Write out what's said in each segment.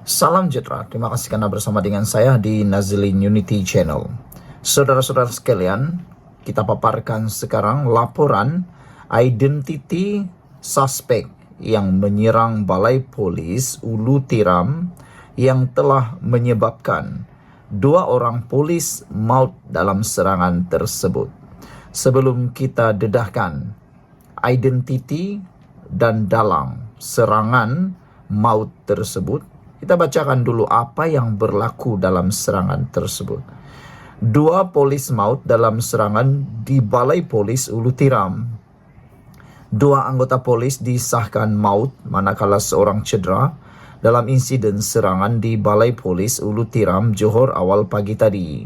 Salam sejahtera, terima kasih karena bersama dengan saya di Nazilin Unity Channel. Saudara-saudara sekalian, kita paparkan sekarang laporan identiti suspek yang menyerang Balai Polis Ulu Tiram yang telah menyebabkan 2 orang polis maut dalam serangan tersebut. Sebelum kita dedahkan identiti dan dalang serangan maut tersebut, kita bacakan dulu apa yang berlaku dalam serangan tersebut. 2 polis maut dalam serangan di Balai Polis Ulu Tiram. 2 anggota polis disahkan maut manakala seorang cedera dalam insiden serangan di Balai Polis Ulu Tiram, Johor awal pagi tadi.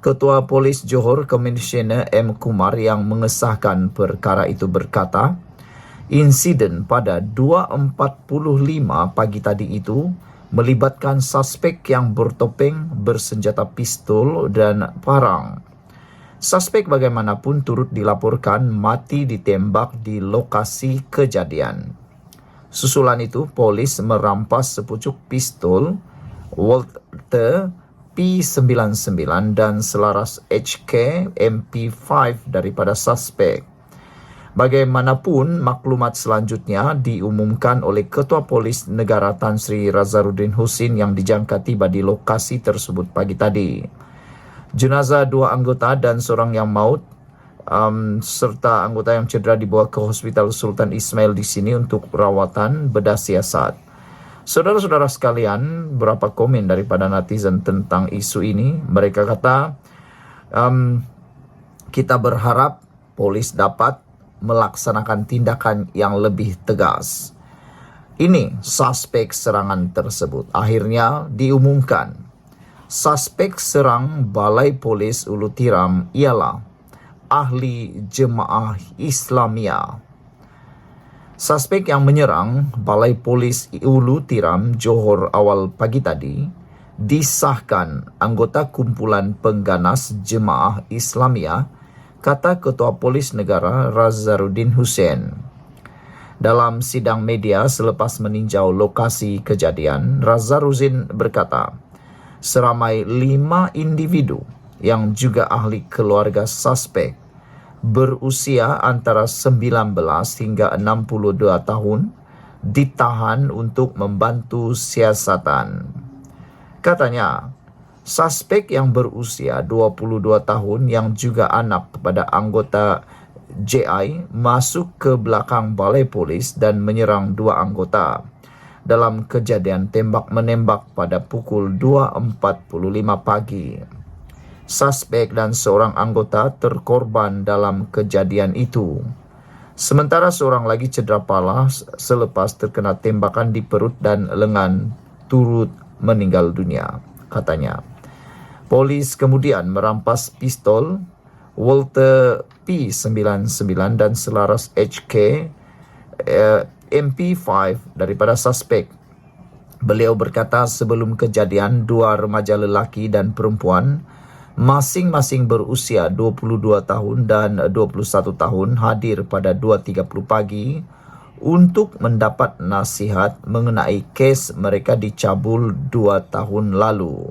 Ketua Polis Johor, Komisioner M. Kumar yang mengesahkan perkara itu berkata, insiden pada 2.45 pagi tadi itu melibatkan suspek yang bertopeng, bersenjata pistol dan parang. Suspek bagaimanapun turut dilaporkan mati ditembak di lokasi kejadian. Susulan itu, polis merampas sepucuk pistol Walther P99 dan selaras HK MP5 daripada suspek. Bagaimanapun, maklumat selanjutnya diumumkan oleh Ketua Polis Negara Tan Sri Razaruddin Husin yang dijangka tiba di lokasi tersebut pagi tadi. Jenazah 2 anggota dan seorang yang maut serta anggota yang cedera dibawa ke Hospital Sultan Ismail di sini untuk perawatan bedah siasat. Saudara-saudara sekalian, berapa komen daripada netizen tentang isu ini? Mereka kata, kita berharap polis dapat melaksanakan tindakan yang lebih tegas. Ini suspek serangan tersebut. Akhirnya diumumkan. Suspek serang Balai Polis Ulu Tiram ialah ahli Jemaah Islamiyah. Suspek yang menyerang Balai Polis Ulu Tiram, Johor awal pagi tadi disahkan anggota kumpulan pengganas Jemaah Islamiyah, kata Ketua Polis Negara Razaruddin Husin. Dalam sidang media selepas meninjau lokasi kejadian, Razaruddin berkata, seramai 5 individu yang juga ahli keluarga suspek berusia antara 19 hingga 62 tahun ditahan untuk membantu siasatan. Katanya, suspek yang berusia 22 tahun yang juga anak kepada anggota JI masuk ke belakang balai polis dan menyerang 2 anggota dalam kejadian tembak-menembak pada pukul 2.45 pagi. Suspek dan seorang anggota terkorban dalam kejadian itu. Sementara seorang lagi cedera pala selepas terkena tembakan di perut dan lengan turut meninggal dunia, katanya. Polis kemudian merampas pistol Walther P99 dan selaras HK MP5 daripada suspek. Beliau berkata sebelum kejadian 2 remaja lelaki dan perempuan masing-masing berusia 22 tahun dan 21 tahun hadir pada 2.30 pagi untuk mendapat nasihat mengenai kes mereka dicabul 2 tahun lalu.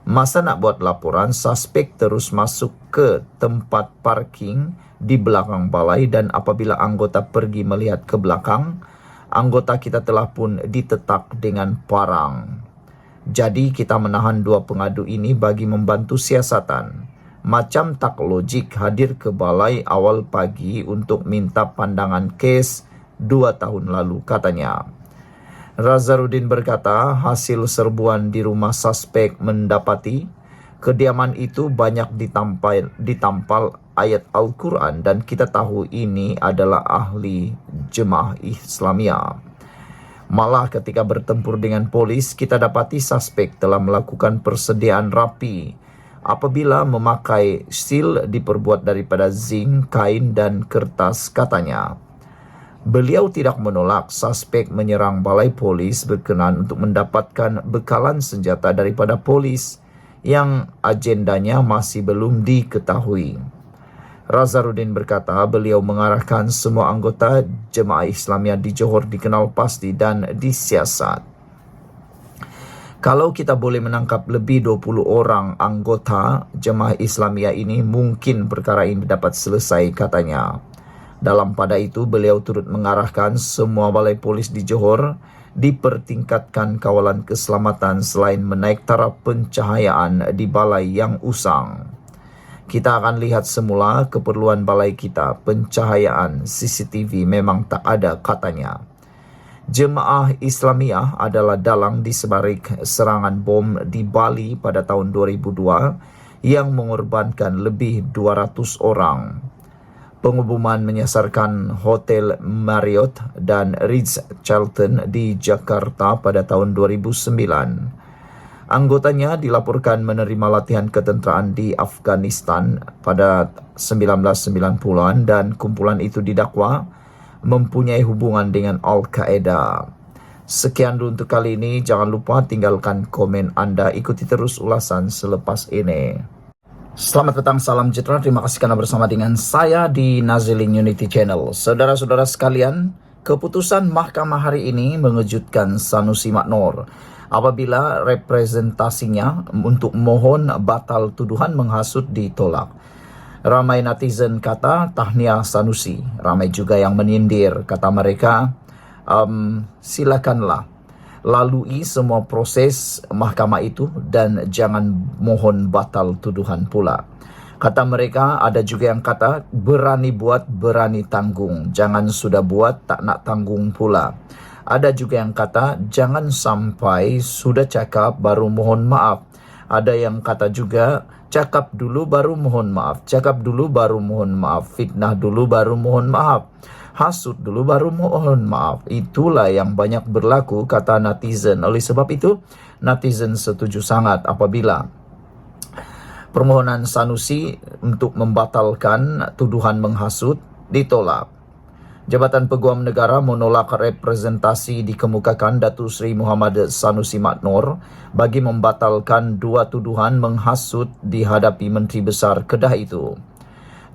Masa nak buat laporan, suspek terus masuk ke tempat parking di belakang balai dan apabila anggota pergi melihat ke belakang, anggota kita telah pun ditetak dengan parang. Jadi kita menahan 2 pengadu ini bagi membantu siasatan. Macam tak logik hadir ke balai awal pagi untuk minta pandangan kes 2 tahun lalu, katanya. Razaruddin berkata hasil serbuan di rumah suspek mendapati kediaman itu banyak ditampal ayat Al-Quran dan kita tahu ini adalah ahli Jemaah Islamiyah. Malah ketika bertempur dengan polis, kita dapati suspek telah melakukan persediaan rapi apabila memakai sil diperbuat daripada zinc, kain dan kertas, katanya. Beliau tidak menolak suspek menyerang balai polis berkenan untuk mendapatkan bekalan senjata daripada polis yang agendanya masih belum diketahui. Razaruddin berkata beliau mengarahkan semua anggota Jemaah Islamiyah di Johor dikenal pasti dan disiasat. Kalau kita boleh menangkap lebih 20 orang anggota Jemaah Islamiyah ini, mungkin perkara ini dapat selesai, katanya. Dalam pada itu, beliau turut mengarahkan semua balai polis di Johor dipertingkatkan kawalan keselamatan selain menaik taraf pencahayaan di balai yang usang. Kita akan lihat semula keperluan balai kita, pencahayaan CCTV memang tak ada, katanya. Jemaah Islamiyah adalah dalang di sebalik serangan bom di Bali pada tahun 2002 yang mengorbankan lebih 200 orang. Pengeboman menyasarkan Hotel Marriott dan Ritz-Carlton di Jakarta pada tahun 2009. Anggotanya dilaporkan menerima latihan ketenteraan di Afghanistan pada 1990-an dan kumpulan itu didakwa mempunyai hubungan dengan Al-Qaeda. Sekian dulu untuk kali ini. Jangan lupa tinggalkan komen Anda. Ikuti terus ulasan selepas ini. Selamat petang, salam sejahtera. Terima kasih karena bersama dengan saya di Nazilin Unity Channel. Saudara-saudara sekalian, keputusan mahkamah hari ini mengejutkan Sanusi Maknor apabila representasinya untuk mohon batal tuduhan menghasut ditolak. Ramai netizen kata tahniah Sanusi, ramai juga yang menyindir, kata mereka, silakanlah lalui semua proses mahkamah itu dan jangan mohon batal tuduhan pula. Kata mereka, ada juga yang kata berani buat berani tanggung, jangan sudah buat tak nak tanggung pula. Ada juga yang kata jangan sampai sudah cakap baru mohon maaf. Ada yang kata juga cakap dulu baru mohon maaf, cakap dulu baru mohon maaf, fitnah dulu baru mohon maaf, hasut dulu baru mohon maaf. Itulah yang banyak berlaku, kata netizen. Oleh sebab itu, netizen setuju sangat apabila permohonan Sanusi untuk membatalkan tuduhan menghasut ditolak. Jabatan Peguam Negara menolak representasi dikemukakan Datuk Seri Muhammad Sanusi Maknor bagi membatalkan dua tuduhan menghasut dihadapi Menteri Besar Kedah itu.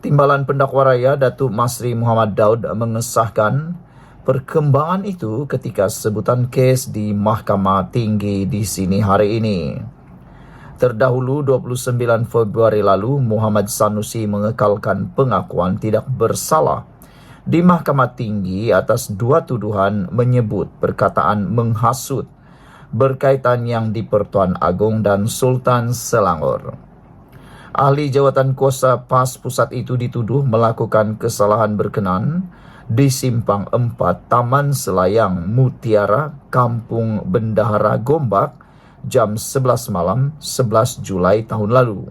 Timbalan Pendakwa Raya Datuk Masri Muhammad Daud mengesahkan perkembangan itu ketika sebutan kes di Mahkamah Tinggi di sini hari ini. Terdahulu 29 Februari lalu, Muhammad Sanusi mengekalkan pengakuan tidak bersalah di Mahkamah Tinggi atas dua tuduhan menyebut perkataan menghasut berkaitan yang di Pertuan Agong dan Sultan Selangor. Ahli jawatan kuasa PAS pusat itu dituduh melakukan kesalahan berkenan di Simpang 4 Taman Selayang Mutiara, Kampung Bendahara Gombak jam 11 malam 11 Julai tahun lalu.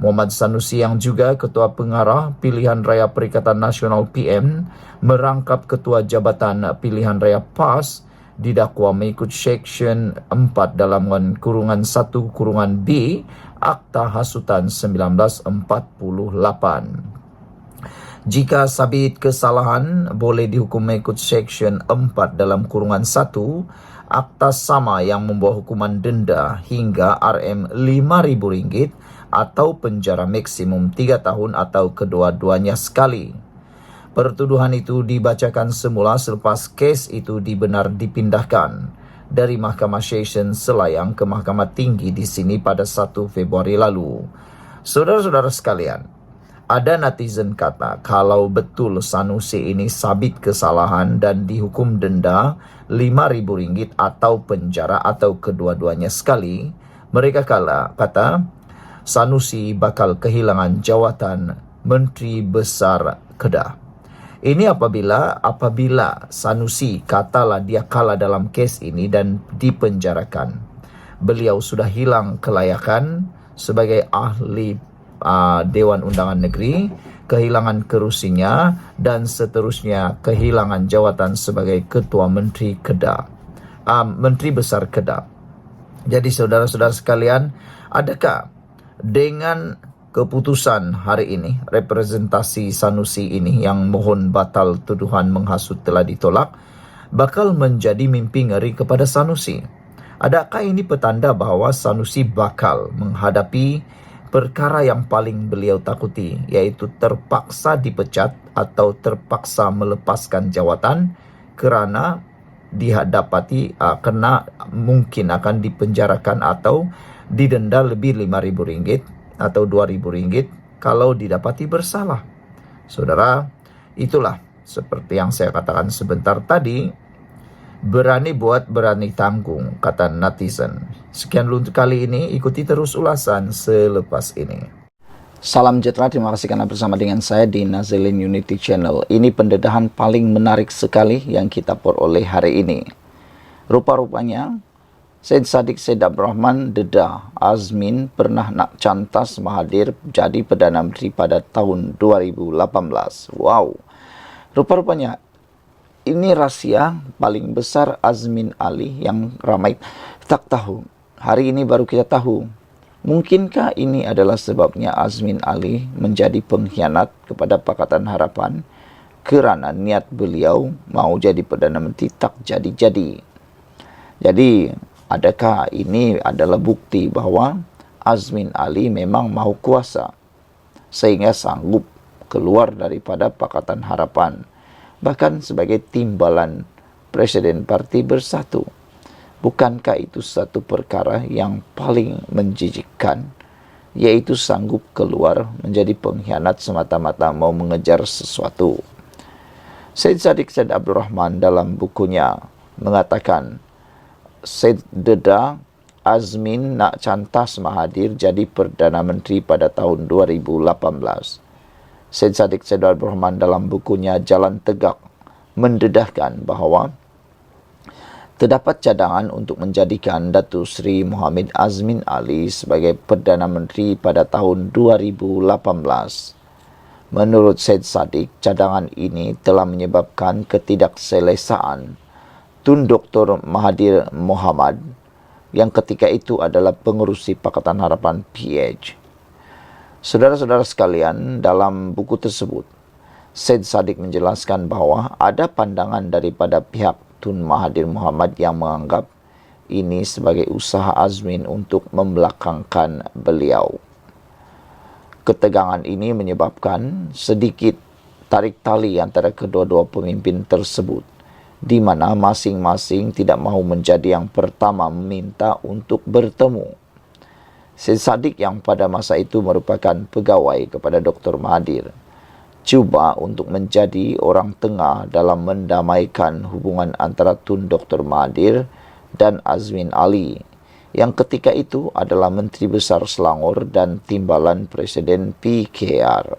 Muhammad Sanusi yang juga Ketua Pengarah Pilihan Raya Perikatan Nasional PM merangkap Ketua Jabatan Pilihan Raya PAS didakwa mengikut Seksyen 4 dalam kurungan 1 kurungan B Akta Hasutan 1948. Jika sabit kesalahan boleh dihukum mengikut Seksyen 4 dalam kurungan 1 Akta sama yang membawa hukuman denda hingga Rm5.000 atau penjara maksimum 3 tahun atau kedua-duanya sekali. Pertuduhan itu dibacakan semula selepas kes itu dipindahkan dari Mahkamah Session Selayang ke Mahkamah Tinggi di sini pada 1 Februari lalu. Saudara-saudara sekalian, ada netizen kata kalau betul Sanusi ini sabit kesalahan dan dihukum denda Rm5.000 atau penjara atau kedua-duanya sekali, mereka kata Sanusi bakal kehilangan jawatan Menteri Besar Kedah. Ini apabila Sanusi katalah dia kalah dalam kes ini dan dipenjarakan. Beliau sudah hilang kelayakan sebagai ahli Dewan Undangan Negeri, kehilangan kerusinya dan seterusnya kehilangan jawatan sebagai Ketua Menteri Kedah, Menteri Besar Kedah. Jadi saudara-saudara sekalian, adakah dengan keputusan hari ini, representasi Sanusi ini yang mohon batal tuduhan menghasut telah ditolak, bakal menjadi mimpi ngeri kepada Sanusi? Adakah ini petanda bahawa Sanusi bakal menghadapi perkara yang paling beliau takuti, yaitu terpaksa dipecat atau terpaksa melepaskan jawatan kerana didapati kena mungkin akan dipenjarakan atau didenda lebih Rp5.000 atau Rp2.000 kalau didapati bersalah. Saudara, itulah seperti yang saya katakan sebentar tadi, berani buat, berani tanggung, kata netizen. Sekian dulu untuk kali ini, ikuti terus ulasan selepas ini. Salam sejahtera, terima kasih karena bersama dengan saya di Nazilin Unity Channel. Ini pendedahan paling menarik sekali yang kita peroleh hari ini. Rupa-rupanya, Syed Saddiq Syed Abdurrahman dedah Azmin pernah nak cantas Mahathir jadi Perdana Menteri pada tahun 2018. Wow. Rupa-rupanya, ini rahsia paling besar Azmin Ali yang ramai tak tahu. Hari ini baru kita tahu. Mungkinkah ini adalah sebabnya Azmin Ali menjadi pengkhianat kepada Pakatan Harapan kerana niat beliau mau jadi Perdana Menteri tak jadi-jadi. Jadi, adakah ini adalah bukti bahawa Azmin Ali memang mahu kuasa sehingga sanggup keluar daripada Pakatan Harapan, bahkan sebagai timbalan Presiden Parti Bersatu? Bukankah itu satu perkara yang paling menjijikkan, yaitu sanggup keluar menjadi pengkhianat semata-mata mau mengejar sesuatu? Syed Saddiq Syed Abdurrahman dalam bukunya mengatakan, Syed dedah Azmin nak cantas Mahathir jadi Perdana Menteri pada tahun 2018. Syed Saddiq Syed Abdurrahman dalam bukunya Jalan Tegak mendedahkan bahawa terdapat cadangan untuk menjadikan Datuk Seri Mohammed Azmin Ali sebagai Perdana Menteri pada tahun 2018. Menurut Syed Saddiq, cadangan ini telah menyebabkan ketidakselesaan Tun Dr. Mahathir Mohamad yang ketika itu adalah pengerusi Pakatan Harapan PH. Saudara-saudara sekalian, dalam buku tersebut, Syed Saddiq menjelaskan bahawa ada pandangan daripada pihak Tun Mahathir Mohamad yang menganggap ini sebagai usaha Azmin untuk membelakangkan beliau. Ketegangan ini menyebabkan sedikit tarik tali antara kedua-dua pemimpin tersebut, di mana masing-masing tidak mahu menjadi yang pertama meminta untuk bertemu. Syed Saddiq yang pada masa itu merupakan pegawai kepada Dr. Mahathir cuba untuk menjadi orang tengah dalam mendamaikan hubungan antara Tun Dr. Mahathir dan Azmin Ali, yang ketika itu adalah Menteri Besar Selangor dan timbalan Presiden PKR.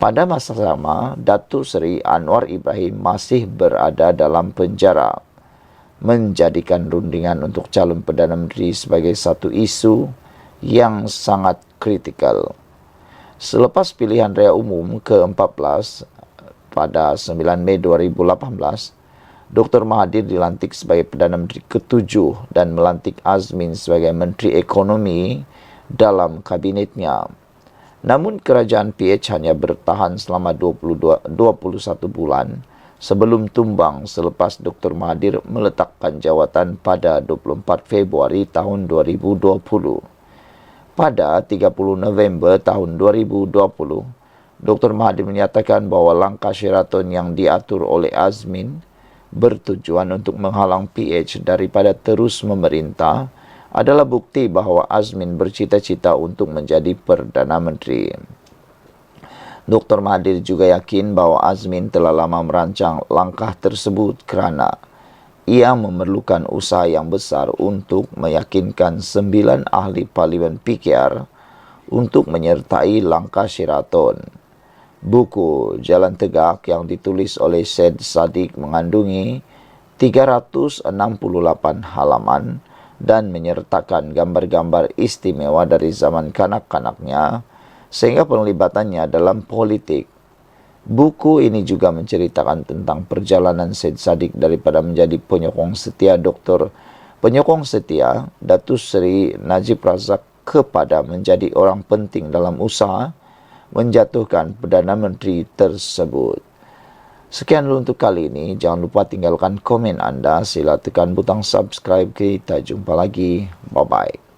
Pada masa sama, Datuk Seri Anwar Ibrahim masih berada dalam penjara, menjadikan rundingan untuk calon Perdana Menteri sebagai satu isu yang sangat kritikal. Selepas pilihan raya umum ke-14 pada 9 Mei 2018, Dr. Mahathir dilantik sebagai Perdana Menteri ke-7 dan melantik Azmin sebagai Menteri Ekonomi dalam kabinetnya. Namun kerajaan PH hanya bertahan selama 21 bulan sebelum tumbang selepas Dr. Mahathir meletakkan jawatan pada 24 Februari tahun 2020. Pada 30 November tahun 2020, Dr. Mahathir menyatakan bahawa langkah Sheraton yang diatur oleh Azmin bertujuan untuk menghalang PH daripada terus memerintah adalah bukti bahawa Azmin bercita-cita untuk menjadi Perdana Menteri. Dr. Mahathir juga yakin bahawa Azmin telah lama merancang langkah tersebut kerana ia memerlukan usaha yang besar untuk meyakinkan 9 ahli Parlimen PKR untuk menyertai langkah Sheraton. Buku Jalan Tegak yang ditulis oleh Syed Saddiq mengandungi 368 halaman dan menyertakan gambar-gambar istimewa dari zaman kanak-kanaknya sehingga penglibatannya dalam politik. Buku ini juga menceritakan tentang perjalanan Syed Saddiq daripada menjadi penyokong setia Datuk Seri Najib Razak kepada menjadi orang penting dalam usaha menjatuhkan Perdana Menteri tersebut. Sekian dulu untuk kali ini. Jangan lupa tinggalkan komen anda. Sila tekan butang subscribe. Kita jumpa lagi. Bye-bye.